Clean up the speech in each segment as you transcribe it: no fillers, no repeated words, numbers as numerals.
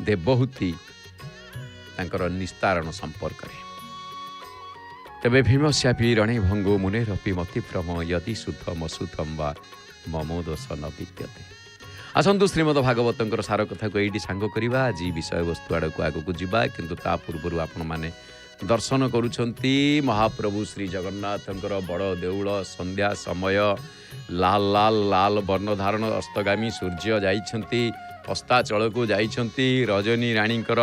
ଦେବହୂତି ତାଙ୍କର ନିସ୍ତାରଣ ସମ୍ପର୍କରେ। ତେବେ ଭୀମସ୍ୟାପି ରଣେ ଭଙ୍ଗୁ ମୁନେରପି ମତିଭ୍ରମ ୟଦି ଶୁଦ୍ଧମ ଶୁଦ୍ଧମ ବା ମମୋ ଦୋଷ ନ ବିଦ୍ୟତେ। ଆସନ୍ତୁ ଶ୍ରୀମଦ ଭାଗବତଙ୍କର ସାର କଥାକୁ ଏଇଠି ସାଙ୍ଗ କରିବା। ଆଜି ବିଷୟବସ୍ତୁ ଆଡ଼କୁ ଆଗକୁ ଯିବା, କିନ୍ତୁ ତା ପୂର୍ବରୁ ଆପଣମାନେ ଦର୍ଶନ କରୁଛନ୍ତି ମହାପ୍ରଭୁ ଶ୍ରୀ ଜଗନ୍ନାଥଙ୍କର ବଡ଼ ଦେଉଳ। ସନ୍ଧ୍ୟା ସମୟ, ଲାଲ ଲାଲ ଲାଲ ବର୍ଣ୍ଣ ଧାରଣ ଅସ୍ତଗାମୀ ସୂର୍ଯ୍ୟ ଯାଇଛନ୍ତି, ଅସ୍ତାଚଳକୁ ଯାଇଛନ୍ତି। ରଜନୀ ରାଣୀଙ୍କର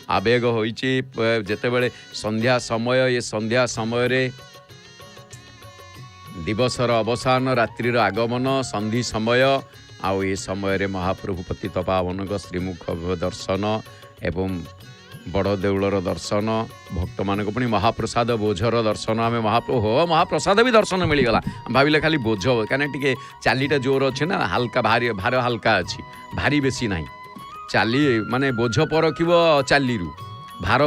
ଆବେଗ ହୋଇଛି ଯେତେବେଳେ ସନ୍ଧ୍ୟା ସମୟ, ଏ ସନ୍ଧ୍ୟା ସମୟରେ ଦିବସର ଅବସାନ, ରାତ୍ରିର ଆଗମନ, ସନ୍ଧି ସମୟ। ଆଉ ଏ ସମୟରେ ମହାପ୍ରଭୁ ପତିତ ପାବନଙ୍କ ଶ୍ରୀମୁଖ ଦର୍ଶନ ଏବଂ ବଡ଼ ଦେଉଳର ଦର୍ଶନ, ଭକ୍ତମାନଙ୍କୁ ପୁଣି ମହାପ୍ରସାଦ ବୋଝର ଦର୍ଶନ। ଆମେ ମହାପ୍ରସାଦ ବି ଦର୍ଶନ ମିଳିଗଲା। ଭାବିଲେ ଖାଲି ବୋଝ, କାହିଁକିନା ଟିକେ ଚାଲିଟା ଜୋର ଅଛି ନା, ହାଲକା ଭାର ହାଲକା ଅଛି, ଭାରି ବେଶୀ ନାହିଁ। ଚାଲି ମାନେ ବୋଝ ପରଖିବ ଚାଲିରୁ, ଭାର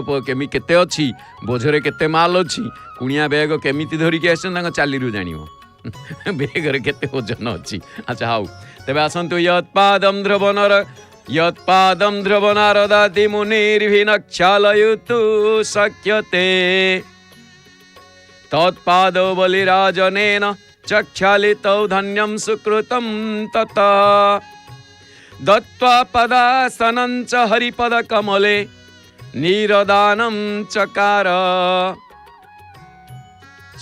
କେତେ ଅଛି, ବୋଝରେ କେତେ ମାଲ ଅଛି, କୁଣିଆ ବ୍ୟାଗ କେମିତି ଧରିକି ଆସିଛନ୍ତି ତାଙ୍କ ଚାଲିରୁ ଜାଣିବ ବେଗରେ କେତେ ଓଜନ ଅଛି। ଆଚ୍ଛା ହଉ, ତେବେ ଆସନ୍ତୁ। ୟତ୍ପାଦଂ ଧ୍ରୁବନାରଦାଦି ମୁନିର୍ଭିନକ୍ଷାଲୟିତୁ ଶକ୍ୟତେ ତତ୍ପାଦୌ ବଲିରାଜନେନ ଚକ୍ଷାଳିତୌ ଧନ୍ୟଂ ସୁକୃତଂ ତତଃ ଦତ୍ତ୍ୱା ପଦାସनं চ হরিপদ কমলে নিরদানং চকার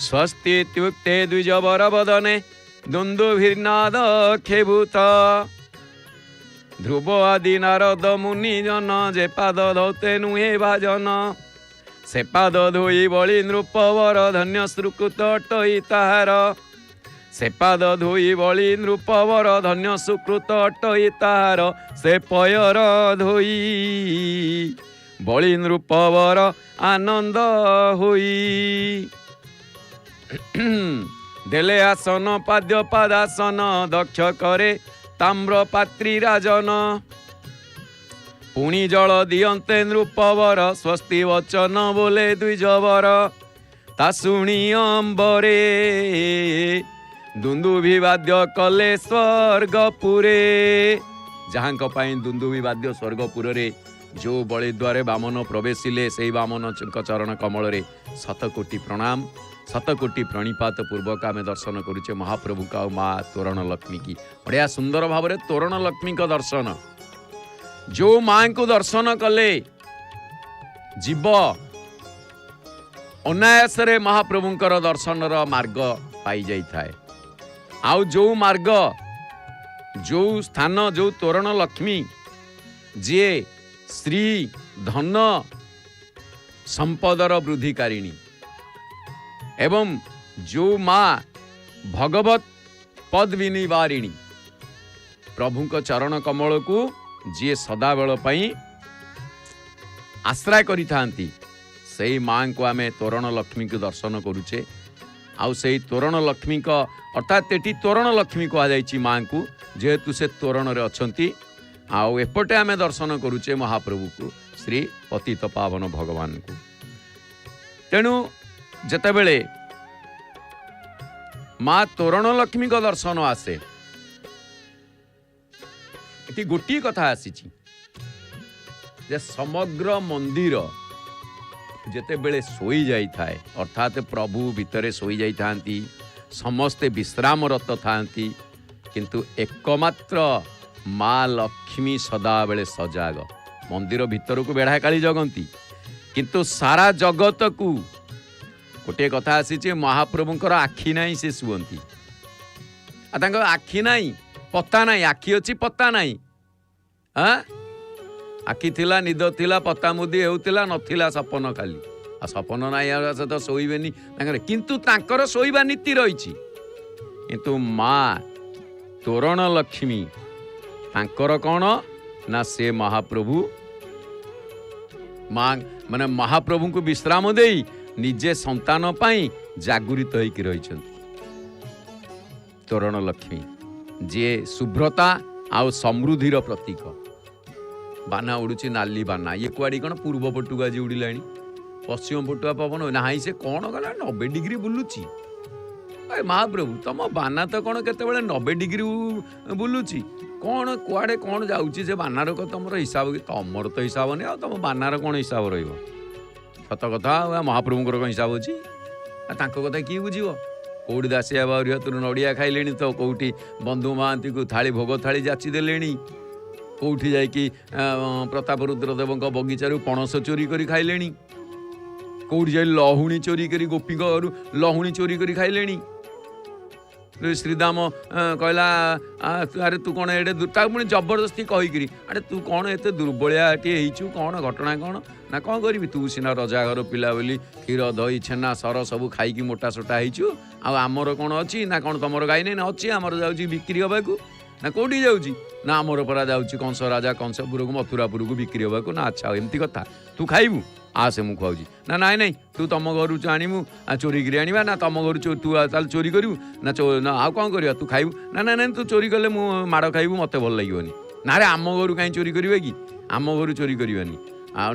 স্বস্তি ইত্যুক্তে দ্বিজবরবদনে দুন্দুভির্নাদ খেভূত ধ্রুব আদি নারদ মুনি জন যে পাদ ধৌতে নুহে ভাজন সে পাদ ধୋଇ বଳି নৃপবর ধন্য সুকৃত অটই তাহার ସେ ପାଦ ଧୋଇ ବଳି ନୃପବର ଧନ୍ୟ ସୁକୃତ ଅଟଇ ତାହାର ସେ ପୟର ଧୋଇ ବଳି ନୃପବର ଆନନ୍ଦ ହୋଇ ଦେଲେ ଆସନ ପାଦ୍ୟ ପାଦାସନ ଦକ୍ଷ କରେ ତାମ୍ର ପାତ୍ରୀ ରାଜନ ପୁଣି ଜଳ ଦିଅନ୍ତେ ନୃପବର ସ୍ୱସ୍ତି ବଚନ ବୋଲେ ଦ୍ୱିଜବର ତା ଶୁଣି ଅମ୍ବରେ ଦୁନ୍ଦୁଭି ବାଦ୍ୟ କଲେ ସ୍ୱର୍ଗପୁରେ। ଯାହାଙ୍କ ପାଇଁ ଦୁନ୍ଦୁଭି ବାଦ୍ୟ ସ୍ୱର୍ଗପୁରରେ ଯେଉଁ ବଳି ଦ୍ୱାରେ ବାମନ ପ୍ରବେଶିଲେ ସେହି ବାମନଙ୍କ ଚରଣ କମଳରେ ଶତକୋଟି ପ୍ରଣାମ, ଶତକୋଟି ପ୍ରଣିପାତ ପୂର୍ବକ ଆମେ ଦର୍ଶନ କରୁଛେ ମହାପ୍ରଭୁଙ୍କ ଆଉ ମା ତୋରଣ ଲକ୍ଷ୍ମୀ କି। ବଢ଼ିଆ ସୁନ୍ଦର ଭାବରେ ତୋରଣ ଲକ୍ଷ୍ମୀଙ୍କ ଦର୍ଶନ। ଯେଉଁ ମାଙ୍କୁ ଦର୍ଶନ କଲେ ଜୀବ ଅନାୟାସରେ ମହାପ୍ରଭୁଙ୍କର ଦର୍ଶନର ମାର୍ଗ ପାଇଯାଇଥାଏ। ଆଉ ଯେଉଁ ମାର୍ଗ, ଯେଉଁ ସ୍ଥାନ, ଯେଉଁ ତୋରଣ ଲକ୍ଷ୍ମୀ ଯିଏ ଶ୍ରୀ ଧନ ସମ୍ପଦର ବୃଦ୍ଧିକାରିଣୀ ଏବଂ ଯେଉଁ ମା ଭଗବତ ପଦବିନିବାରିଣୀ, ପ୍ରଭୁଙ୍କ ଚରଣ କମଳକୁ ଯିଏ ସଦାବେଳ ପାଇଁ ଆଶ୍ରୟ କରିଥାନ୍ତି, ସେଇ ମାଙ୍କୁ ଆମେ ତୋରଣ ଲକ୍ଷ୍ମୀଙ୍କୁ ଦର୍ଶନ କରୁଛେ। ଆଉ ସେଇ ତୋରଣ ଲକ୍ଷ୍ମୀଙ୍କ ଅର୍ଥାତ୍ ଏଠି ତୋରଣ ଲକ୍ଷ୍ମୀ କୁହାଯାଇଛି ମାଙ୍କୁ, ଯେହେତୁ ସେ ତୋରଣରେ ଅଛନ୍ତି। ଆଉ ଏପଟେ ଆମେ ଦର୍ଶନ କରୁଛେ ମହାପ୍ରଭୁକୁ, ଶ୍ରୀ ପତିତ ପାବନ ଭଗବାନଙ୍କୁ। ତେଣୁ ଯେତେବେଳେ ମା ତୋରଣ ଲକ୍ଷ୍ମୀଙ୍କ ଦର୍ଶନ ଆସେ, ଏଠି ଗୋଟିଏ କଥା ଆସିଛି ଯେ ସମଗ୍ର ମନ୍ଦିର ଯେତେବେଳେ ଶୋଇ ଯାଇଥାଏ, ଅର୍ଥାତ୍ ପ୍ରଭୁ ଭିତରେ ଶୋଇ ଯାଇଥାନ୍ତି, ସମସ୍ତେ ବିଶ୍ରାମରତ ଥାନ୍ତି, କିନ୍ତୁ ଏକମାତ୍ର ମା ଲକ୍ଷ୍ମୀ ସଦାବେଳେ ସଜାଗ। ମନ୍ଦିର ଭିତରକୁ ବେଢ଼ାକାଳି ଜଗନ୍ତି, କିନ୍ତୁ ସାରା ଜଗତକୁ ଗୋଟିଏ କଥା ଆସିଛି, ମହାପ୍ରଭୁଙ୍କର ଆଖି ନାହିଁ, ସେ ଶୁଅନ୍ତି। ଆଉ ତାଙ୍କର ଆଖି ନାହିଁ, ପତା ନାହିଁ। ଆଖି ଅଛି, ପତା ନାହିଁ। ଆଖି ଥିଲା, ନିଦ ଥିଲା, ପତା ମୁଦି ହେଉଥିଲା, ନଥିଲା ସପନ ଖାଲି। ଆଉ ସପନ ନାହିଁ, ଆଉ ସେ ତ ଶୋଇବେନି ତାଙ୍କର, କିନ୍ତୁ ତାଙ୍କର ଶୋଇବା ନୀତି ରହିଛି। କିନ୍ତୁ ମା ତୋରଣ ଲକ୍ଷ୍ମୀ ତାଙ୍କର କ'ଣ ନା, ସେ ମହାପ୍ରଭୁ ମା ମାନେ ମହାପ୍ରଭୁଙ୍କୁ ବିଶ୍ରାମ ଦେଇ ନିଜେ ସନ୍ତାନ ପାଇଁ ଜାଗୃତ ହେଇକି ରହିଛନ୍ତି। ତୋରଣ ଲକ୍ଷ୍ମୀ ଯିଏ ଶୁଭ୍ରତା ଆଉ ସମୃଦ୍ଧିର ପ୍ରତୀକ। ବାନା ଉଡୁଛି, ନାଲି ବାନା। ଇଏ କୁଆଡେ କ'ଣ ପୂର୍ବ ପଟକୁ ଆଜି ଉଡ଼ିଲାଣି, ପଶ୍ଚିମ ପଟୁଆ ପବନ ନାହିଁ। ସେ କ'ଣ କଲା, 90 ଡିଗ୍ରୀ ବୁଲୁଛି। ମହାପ୍ରଭୁ ତମ ବାନା ତ କ'ଣ କେତେବେଳେ 90 ଡିଗ୍ରୀ ବୁଲୁଛି? କ'ଣ କୁଆଡ଼େ କ'ଣ ଯାଉଛି ସେ ବାନାର ତମର ହିସାବ କି? ତମର ତ ହିସାବ ନାହିଁ, ଆଉ ତମ ବାନାର କ'ଣ ହିସାବ ରହିବ? ସତ କଥା, ଆଉ ମହାପ୍ରଭୁଙ୍କର କ'ଣ ହିସାବ ଅଛି? ତାଙ୍କ କଥା କିଏ ବୁଝିବ? କେଉଁଠି ଦାସିଆ ବାଉରୀ ହାତରୁ ନଡ଼ିଆ ଖାଇଲେଣି ତ, କେଉଁଠି ବନ୍ଧୁ ମହାନ୍ତିକୁ ଭୋଗ ଥାଳି ଯାଚି ଦେଲେଣି, କେଉଁଠି ଯାଇକି ପ୍ରତାପ ରୁଦ୍ରଦେବଙ୍କ ବଗିଚାରୁ ପଣସ ଚୋରି କରି ଖାଇଲେଣି, କେଉଁଠି ଯାଇ ଲହୁଣୀ ଚୋରି କରି ଗୋପୀଙ୍କ ଘରୁ ଲହୁଣୀ ଚୋରି କରି ଖାଇଲେଣି। ଶ୍ରୀଦାମ କହିଲା ଆରେ ତୁ କ'ଣ ଏଡ଼େ ତାକୁ ପୁଣି ଜବରଦସ୍ତି କହିକିରି ଆରେ ତୁ କ'ଣ ଏତେ ଦୁର୍ବଳିଆଟିଏ ହେଇଛୁ, କ'ଣ ଘଟଣା କ'ଣ? ନା କ'ଣ କରିବି, ତୁ ସିନା ରଜାଘର ପିଲା ବୋଲି କ୍ଷୀର ଦହି ଛେନା ସର ସବୁ ଖାଇକି ମୋଟା ସୋଟା ହେଇଛୁ, ଆଉ ଆମର କ'ଣ ଅଛି? ନା କ'ଣ ତମର ଗାଈ ନାହିଁ? ନା ଅଛି, ଆମର ଯାଉଛି ବିକ୍ରି ହେବାକୁ। ନା କେଉଁଠି ଯାଉଛି? ନା ଆମର ପରା ଯାଉଛି କଂସ ରାଜା କଂସପୁରକୁ ମଥୁରାପୁରକୁ ବିକ୍ରି ହେବାକୁ। ନା ଆଚ୍ଛା ଏମିତି କଥା, ତୁ ଖାଇବୁ ଆସେ ମୁଁ ଖାଉଛି। ନା ନାଇଁ ନାଇଁ ତୁ ତମ ଘରୁ ଆଣିବୁ ଚୋରିକିରି ଆଣିବା, ନା ତମ ଘରୁ ତୁ ତାହେଲେ ଚୋରି କରିବୁ, ନା ଆଉ କ'ଣ କରିବା, ତୁ ଖାଇବୁ। ନା ନାଇଁ ନାଇଁ ତୁ ଚୋରି କଲେ ମୁଁ ମାଡ଼ ଖାଇବୁ, ମୋତେ ଭଲ ଲାଗିବନି। ନାରେ ଆମ ଘରୁ କାହିଁ ଚୋରି କରିବେ କି, ଆମ ଘରୁ ଚୋରି କରିବାନି। ଆଉ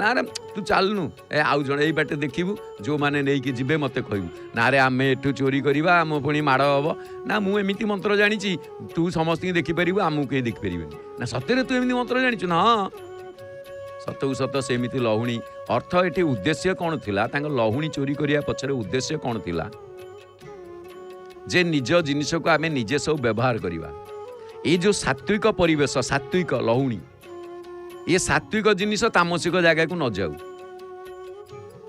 ନାରେ ତୁ ଚାଲୁନୁ, ଆଉ ଜଣେ ଏଇ ବାଟେ ଦେଖିବୁ, ଯେଉଁମାନେ ନେଇକି ଯିବେ ମୋତେ କହିବୁ। ନାରେ ଆମେ ଏଠୁ ଚୋରି କରିବା, ଆମ ପୁଣି ମାଡ଼ ହେବ। ନା ମୁଁ ଏମିତି ମନ୍ତ୍ର ଜାଣିଛି, ତୁ ସମସ୍ତଙ୍କୁ ଦେଖିପାରିବୁ, ଆମକୁ କେହି ଦେଖିପାରିବେନି। ନା ସତରେ ତୁ ଏମିତି ମନ୍ତ୍ର ଜାଣିଛୁ? ନା ସତକୁ ସତ ସେମିତି ଲହୁଣୀ। ଅର୍ଥ ଏଠି ଉଦ୍ଦେଶ୍ୟ କ'ଣ ଥିଲା? ତାଙ୍କ ଲହୁଣୀ ଚୋରି କରିବା ପଛରେ ଉଦ୍ଦେଶ୍ୟ କ'ଣ ଥିଲା? ଯେ ନିଜ ଜିନିଷକୁ ଆମେ ନିଜେ ସବୁ ବ୍ୟବହାର କରିବା। ଏଇ ଯେଉଁ ସାତ୍ଵିକ ପରିବେଶ, ସାତ୍ଵିକ ଲହୁଣୀ, ଏ ସାତ୍ଵିକ ଜିନିଷ ତାମସିକ ଜାଗାକୁ ନ ଯାଉ।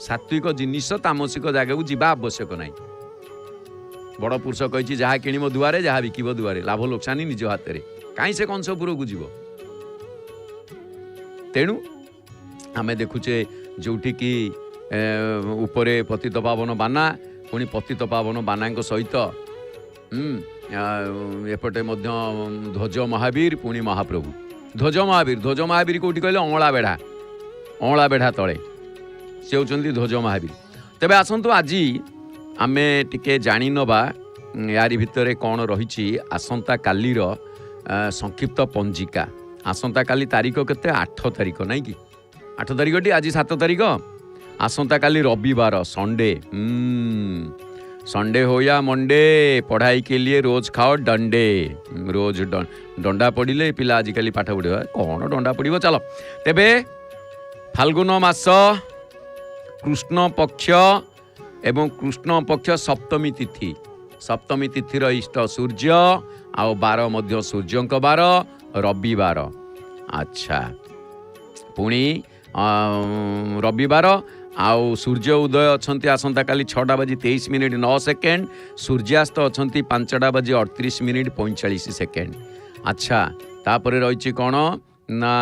ସାତ୍ଵିକ ଜିନିଷ ତାମସିକ ଜାଗାକୁ ଯିବା ଆବଶ୍ୟକ ନାହିଁ। ବଡ଼ ପୁରୁଷ କହିଛି ଯାହା କିଣିବ ଦୁଆରେ, ଯାହା ବିକିବ ଦୁଆରେ, ଲାଭ ଲୋକସାନି ନିଜ ହାତରେ। କାହିଁ ସେ କଂସପୁରକୁ ଯିବ? ତେଣୁ ଆମେ ଦେଖୁଛେ ଯେଉଁଠିକି ଉପରେ ପତିତ ପାବନ ବାନା, ପୁଣି ପତିତ ପାବନ ବାନାଙ୍କ ସହିତ ଏପଟେ ମଧ୍ୟ ଧ୍ୱଜ ମହାବୀର, ପୁଣି ମହାପ୍ରଭୁ। ଧ୍ୱଜ ମହାବୀର କେଉଁଠି କହିଲେ? ଅଁଳା ବେଢ଼ା ତଳେ ସେ ହେଉଛନ୍ତି ଧ୍ୱଜ ମହାବୀର। ତେବେ ଆସନ୍ତୁ ଆଜି ଆମେ ଟିକେ ଜାଣିନେବା ୟାରି ଭିତରେ କ'ଣ ରହିଛି ଆସନ୍ତାକାଲିର ସଂକ୍ଷିପ୍ତ ପଞ୍ଜିକା। ଆସନ୍ତାକାଲି ତାରିଖ କେତେ? 8 ତାରିଖ, ନାଇଁ କି? 8 ତାରିଖଟି, ଆଜି 7 ତାରିଖ। ଆସନ୍ତାକାଲି ରବିବାର, ସଣ୍ଡେ। संडे हो या मंडे, पढ़ाई के लिए रोज खाओ डंडे। रोज डंडा पड़े पिला आजिकल पाठ पढ़ा कौन डंडा पड़ो। चलो तेबे फाल्गुन मास कृष्ण पक्ष एवं कृष्ण पक्ष सप्तमी तिथि, सप्तमी तिथिर इष्ट सूर्य आउ बार मध्य सूर्यंक बार रविवार। अच्छा पुणी रविवार आउ सूर्य उदय अच्छा आसंता काली 6:23:09 सूर्यास्त अच्छा 5:38:45। अच्छा तापर रही कौन ना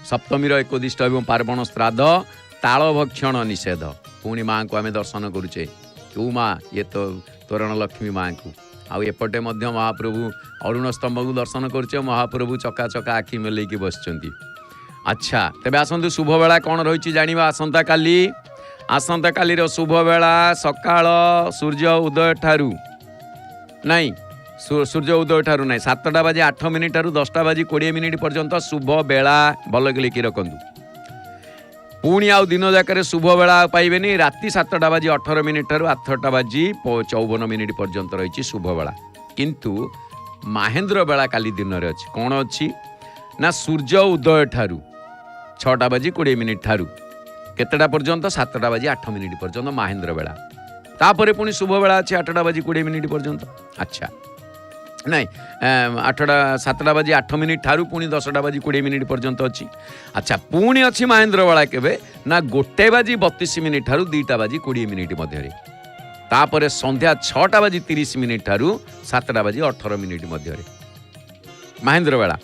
सप्तमी एकोदिष्ट एवं पार्वण श्राद्ध ताल भक्षण निषेध। पुणी माँ को आम दर्शन करुचे क्यों माँ ये तो तोरण लक्ष्मी माँ को। आउ एपटे महाप्रभु अरुण स्तंभ को दर्शन करुचे। महाप्रभु चका चका आखि मेलैकी बसचंती। अच्छा तेबे आसंतु शुभ बेला कौन रही जानिबा। आसंता कालीर शुभ बेला सकाळ सूर्य उदय ठारू नहीं, सूर्य उदय ठारू नहीं 7:08 ठारू 10:20 पर्यंत शुभ बेला। भल कि लिखि रखंतु। पुणी आउ दिन जाकर शुभ बेला पाइबेनी। राति 7:18 ठारू 8:54 पर्यंत रही शुभ बेला। किंतु महेंद्र बेला काली दिन रे अछि। कौन अछि ना सूर्य उदय ठारू 6:20 ठारू केतेटा पर्यंत 7:08 पर्यंत महेंद्र बेला। तापर पुणी शुभ बेला अच्छे 8:20 पर्यंत। अच्छा नहीं 7:08 ठारू पुणी 10:20 पर्यंत अच्छी। अच्छा पुणी अच्छी महेंद्र बेला केबे ना 1:32 ठारू 2:20 मध्य। तापर संध्या 6:30 ठारू 7:18 मध्य महेंद्र बेला।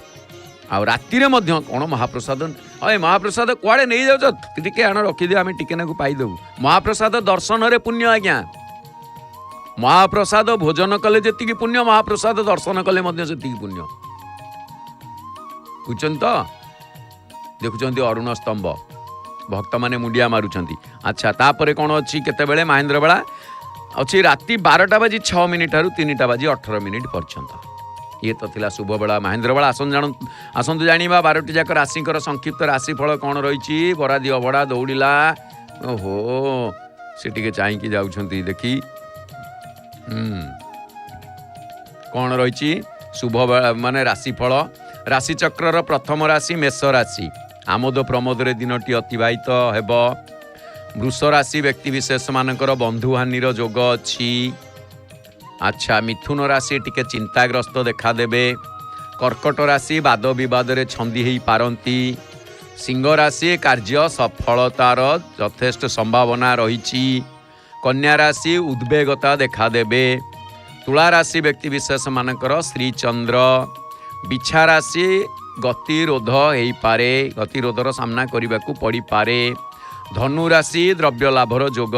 आ राति रे मध्य कौन महाप्रसाद। अरे महाप्रसाद कुआड़े नहीं जाओ टे आण रखिदे आम टिके ना पाइदेबू। महाप्रसाद दर्शन रे पुण्य आज्ञा। महाप्रसाद भोजन कले जी पुण्य, महाप्रसाद दर्शन कले से पुण्य। बुझुं तो देखुं अरुण स्तंभ भक्त माने मुंडिया मारुंच। अच्छा तापर कौन अच्छी केतेबेले महेंद्र बेला अच्छी राति 12:06 ठारू 3:18 पर्यंत। ये तो थिला शुभ बेला महेंद्र बेला। आसंतु जानिबा 12टी जाक राशिकर संक्षिप्त राशिफल कौन रही। बरादी अबड़ा दौड़िला। ओहो से टिके चाहिए जाउछंती देखी। कौन रही शुभ माने राशिफल राशिचक्रर प्रथम राशि मेष राशि आमोद प्रमोद दिनटी अतिवाहित हेब। वृष राशि व्यक्तिविशेष मानकर बंधुहानिर जोग अच्छी। अच्छा मिथुन राशि टिके चिंताग्रस्त देखादेवे। कर्कट राशि वाद विवाद रे छंदी हो पारती। सिंह राशि कार्य सफलतार यथेष्ट संभावना रही। कन्या राशि उद्वेगता देखादेवे। तुला राशि व्यक्तिविशेष मानकर श्रीचंद्र। बिछा राशि गतिरोध हो पारे गतिरोधर सामना करने को पड़ पारे। धनु राशि द्रव्य लाभर जोग